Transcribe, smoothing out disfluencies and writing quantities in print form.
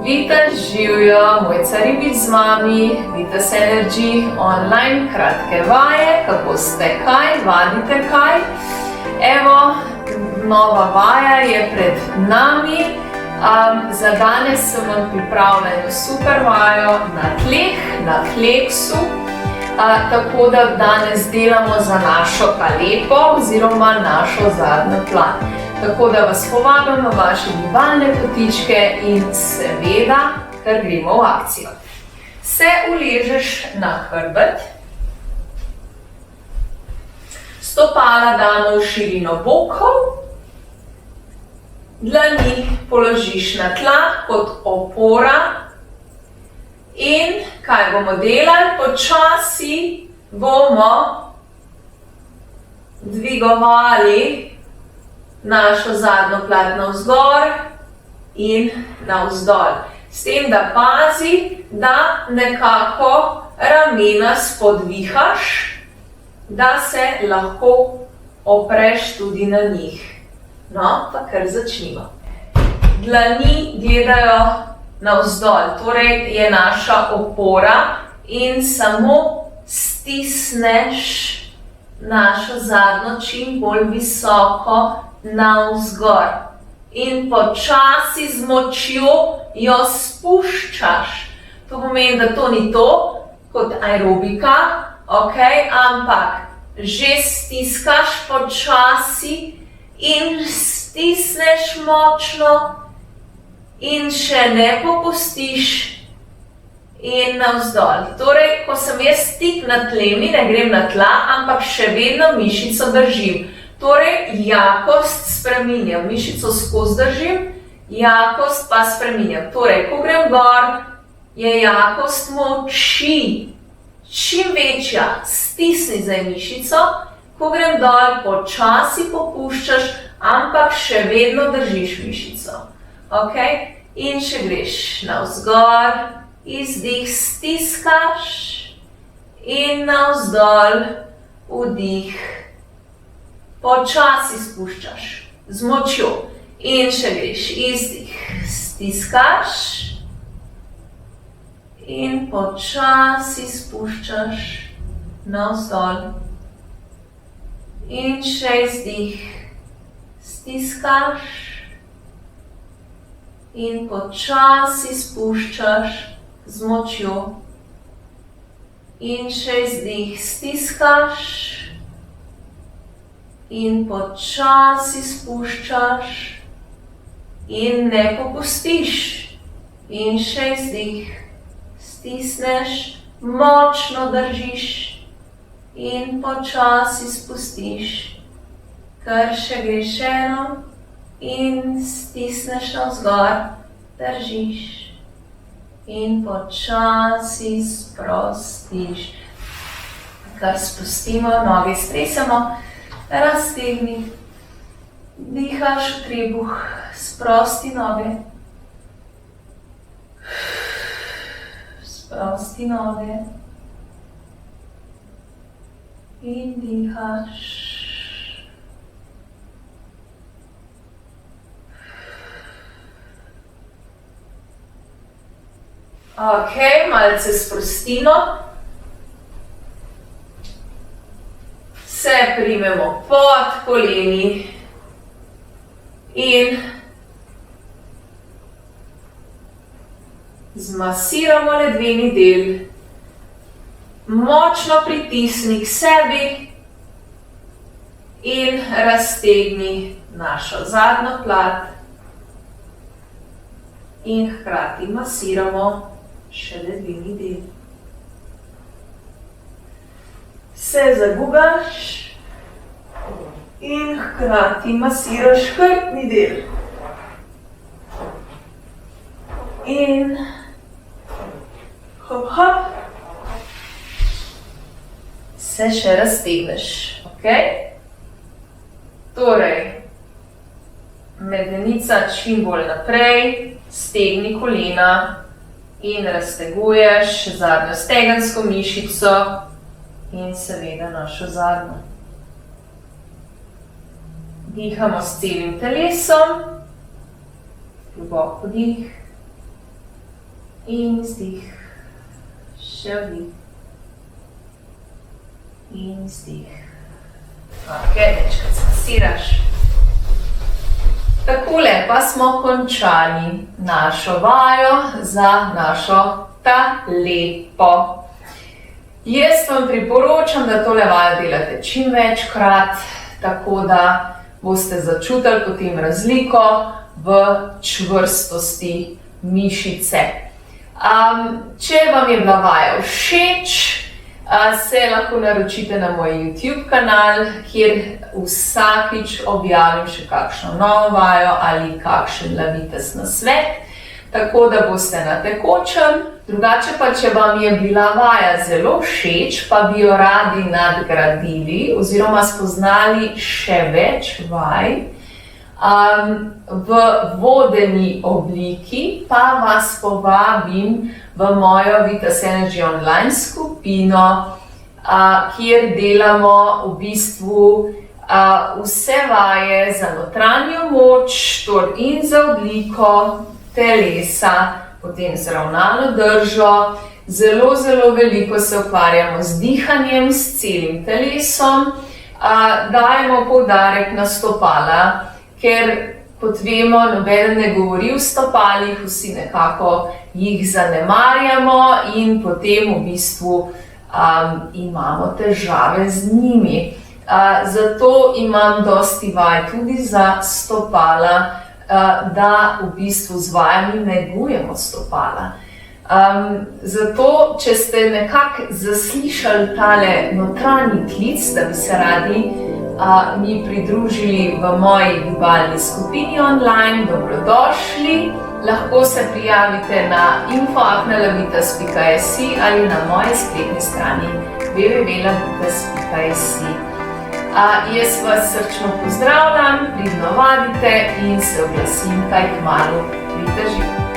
Vitez živijo, Mojca Ribič z vami, Vitez Energy online, kratke vaje, kako ste kaj, vadite kaj. Evo, nova vaja je pred nami. Za danes sem vam pripravila eno super vajo na tleh, na tleksu. Tako da danes delamo za našo kalepo oziroma našo zadnjo plat. Tako da vas povabim na vaše gibalne kotičke in seveda, kar gremo v akcijo. Se uležeš na hrbet, stopala damo v širino bokov, dlani položiš na tla kot opora in kaj bomo delali? Počasi bomo dvigovali našo zadnjo plat navzgor in navzdol. S tem, da pazi, da nekako ramena spodvihaš, da se lahko opreš tudi na njih. No, pa kar začnimo. Dlani gledajo navzdol, torej je naša opora in samo stisneš našo zadnjo čim bolj visoko navzgor. In počasi z močjo jo spuščaš. To pomeni, da to ni to kot aerobika, ampak že stiskaš počasi in stisneš močno in še ne popustiš in navzdol. Torej, ko sem jaz stik na tlemi, ne grem na tla, ampak še vedno mišico držim. Torej, jakost spreminjam, mišico skozi držim, jakost pa spreminjam. Torej, ko grem gor, je jakost moči čim večja, stisni zdaj mišico, ko grem dol, počasi popuščaš, ampak še vedno držiš mišico. In še greš navzgor, izdih stiskaš in navzdol vdih. Počasi spuščaš z močjo in še greš izdih, stiskaš in počasi spuščaš navzdol. In še izdih, stiskaš in počasi spuščaš z močjo. In še izdih, stiskaš in počasi spuščaš in ne popustiš. In še izdih, stisneš, močno držiš in počasi spustiš. Kar še greš eno in stisneš navzgor, držiš in počasi sprostiš. Kar spustimo, noge stresemo, raztegni, dihaš v trebuh, sprosti noge, sprosti noge in dihaš. Malce sprostimo. Se primemo pod koleni in zmasiramo ledveni del. Močno pritisni k sebi in raztegni našo zadnjo plat. In hkrati masiramo še ledveni del. Se zagugaš in hkrati masiraš hrbtni del. In hop, hop. Se še raztegneš, Torej, medenica čim bolj naprej, stegni kolena in razteguješ zadnjo stegensko mišico in seveda našo zadnjo. Dihamo s celim telesom, globok vdih in izdih. Še vdih. In izdih. Ok, večkrat smasiraš. Takole pa smo končali našo vajo za našo talepo. Jaz vam priporočam, da tole vajo delate čim večkrat, tako da boste začutili potem razliko v čvrstosti mišice. Če vam je bila vaja všeč, se lahko naročite na moj YouTube kanal, kjer vsakič objavim še kakšno novo vajo ali kakšen Lavitas nasvet, tako da boste na tekočem. Drugače pa, če vam je bila vaja zelo všeč, pa bi jo radi nadgradili oziroma spoznali še več vaj v vodeni obliki, pa vas povabim v mojo Vitas Energy online skupino, kjer delamo v bistvu vse vaje za notranjo moč in za obliko telesa, potem z ravnalno držo. Zelo, zelo veliko se ukvarjamo z dihanjem, s celim telesom. Dajemo poudarek na stopala, ker, kot vemo, nobeden ne govori o stopalih, vsi nekako jih zanemarjamo in potem v bistvu imamo težave z njimi. Zato imam dosti vaj tudi za stopala, da v bistvu z vajami negujemo stopala. Zato, če ste nekako zaslišali tale notranji klic, da bi se radi mi pridružili v moji gibalni skupini online, dobrodošli. Lahko se prijavite na info@lavitas.si ali na moji spletni strani www.lavitas.si. Jaz vas srčno pozdravljam, pridno vadite in se oglasim kaj kmalu. Vidite živ!